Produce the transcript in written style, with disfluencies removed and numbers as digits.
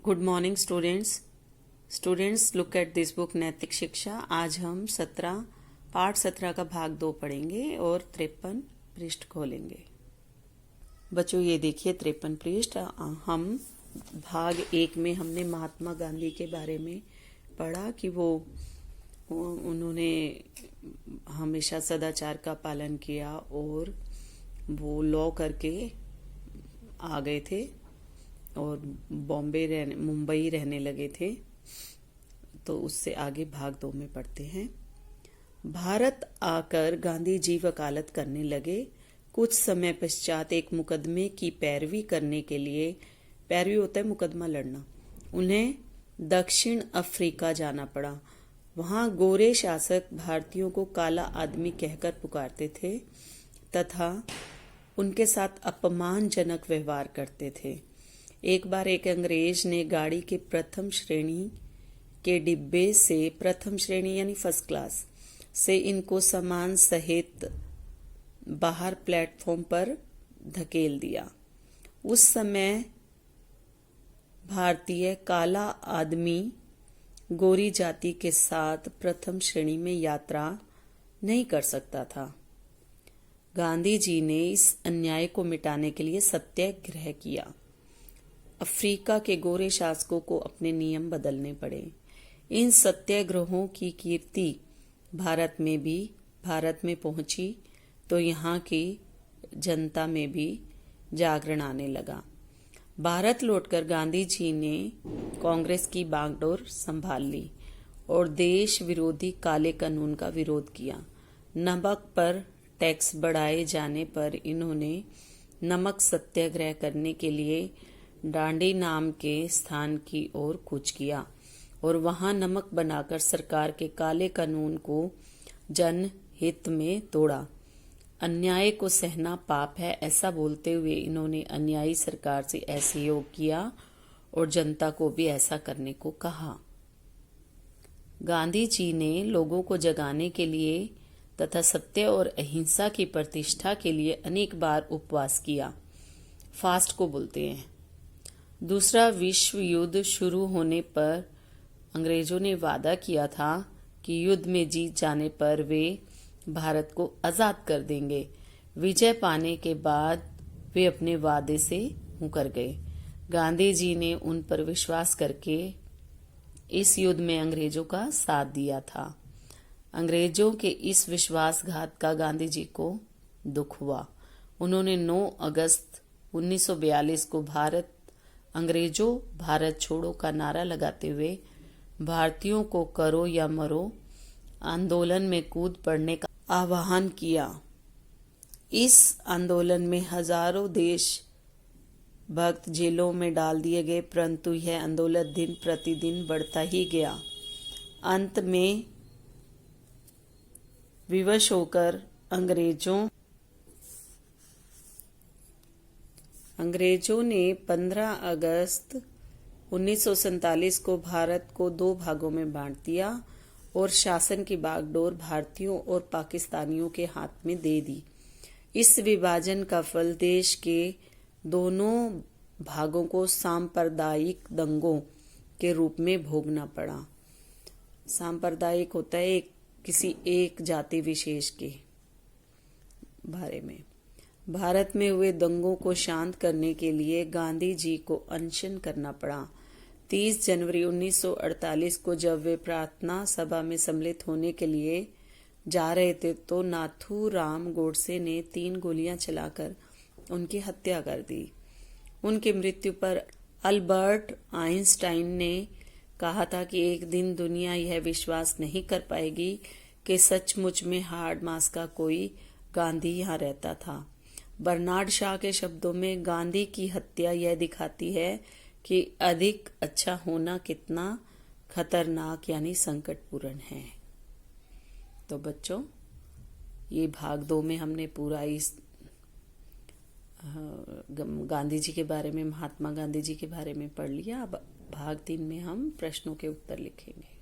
Good morning students look at this book नैतिक शिक्षा। आज हम पाठ 17 का भाग 2 पढ़ेंगे और 53 पृष्ठ खोलेंगे। बच्चों ये देखिए 53 पृष्ठ। हम भाग 1 में हमने महात्मा गांधी के बारे में पढ़ा कि उन्होंने हमेशा सदाचार का पालन किया और वो लॉ करके आ गए थे और मुंबई रहने लगे थे। तो उससे आगे भाग 2 में पढ़ते हैं। भारत आकर गांधी जी वकालत करने लगे। कुछ समय पश्चात एक मुकदमे की पैरवी करने के लिए, पैरवी होता है मुकदमा लड़ना, उन्हें दक्षिण अफ्रीका जाना पड़ा। वहां गोरे शासक भारतीयों को काला आदमी कहकर पुकारते थे तथा उनके साथ अपमानजनक व्यवहार करते थे। एक बार एक अंग्रेज ने गाड़ी के प्रथम श्रेणी के डिब्बे से, प्रथम श्रेणी यानी फर्स्ट क्लास से, इनको सामान सहित बाहर प्लेटफॉर्म पर धकेल दिया। उस समय भारतीय काला आदमी गोरी जाति के साथ प्रथम श्रेणी में यात्रा नहीं कर सकता था। गांधी जी ने इस अन्याय को मिटाने के लिए सत्याग्रह किया। अफ्रीका के गोरे शासकों को अपने नियम बदलने पड़े। इन सत्याग्रहों की कीर्ति भारत में पहुंची तो यहाँ की जनता में भी जागरण आने लगा। भारत लौटकर गांधी जी ने कांग्रेस की बागडोर संभाल ली और देश विरोधी काले कानून का विरोध किया। नमक पर टैक्स बढ़ाए जाने पर इन्होंने नमक सत्याग्रह करने के लिए डांडी नाम के स्थान की ओर कूच किया और वहां नमक बनाकर सरकार के काले कानून को जनहित में तोड़ा। अन्याय को सहना पाप है, ऐसा बोलते हुए इन्होंने अन्यायी सरकार से असहयोग किया और जनता को भी ऐसा करने को कहा। गांधी जी ने लोगों को जगाने के लिए तथा सत्य और अहिंसा की प्रतिष्ठा के लिए अनेक बार उपवास किया, फास्ट को बोलते हैं। दूसरा विश्व युद्ध शुरू होने पर अंग्रेजों ने वादा किया था कि युद्ध में जीत जाने पर वे भारत को आजाद कर देंगे। विजय पाने के बाद वे अपने वादे से मुकर गए। गांधी जी ने उन पर विश्वास करके इस युद्ध में अंग्रेजों का साथ दिया था। अंग्रेजों के इस विश्वासघात का गांधी जी को दुख हुआ। उन्होंने 9 अगस्त 1942 को अंग्रेजों भारत छोड़ो का नारा लगाते हुए भारतीयों को करो या मरो आंदोलन में कूद पड़ने का आह्वान किया। इस आंदोलन में हजारों देशभक्त जेलों में डाल दिए गए, परंतु यह आंदोलन दिन प्रतिदिन बढ़ता ही गया। अंत में विवश होकर अंग्रेजों ने 15 अगस्त 1947 को भारत को 2 भागों में बांट दिया और शासन की बागडोर भारतीयों और पाकिस्तानियों के हाथ में दे दी। इस विभाजन का फल देश के दोनों भागों को सांप्रदायिक दंगों के रूप में भोगना पड़ा। सांप्रदायिक होता है किसी एक जाति विशेष के बारे में। भारत में हुए दंगों को शांत करने के लिए गांधी जी को अनशन करना पड़ा। 30 जनवरी 1948 को जब वे प्रार्थना सभा में सम्मिलित होने के लिए जा रहे थे तो नाथूराम गोडसे ने 3 गोलियां चलाकर उनकी हत्या कर दी। उनकी मृत्यु पर अल्बर्ट आइंस्टाइन ने कहा था कि एक दिन दुनिया यह विश्वास नहीं कर पाएगी कि सचमुच में हार्ड मास का कोई गांधी यहाँ रहता था। बर्नार्ड शॉ के शब्दों में गांधी की हत्या यह दिखाती है कि अधिक अच्छा होना कितना खतरनाक यानी संकटपूर्ण है। तो बच्चों ये भाग 2 में हमने पूरा इस गांधी जी के बारे में, महात्मा गांधी जी के बारे में पढ़ लिया। अब भाग 3 में हम प्रश्नों के उत्तर लिखेंगे।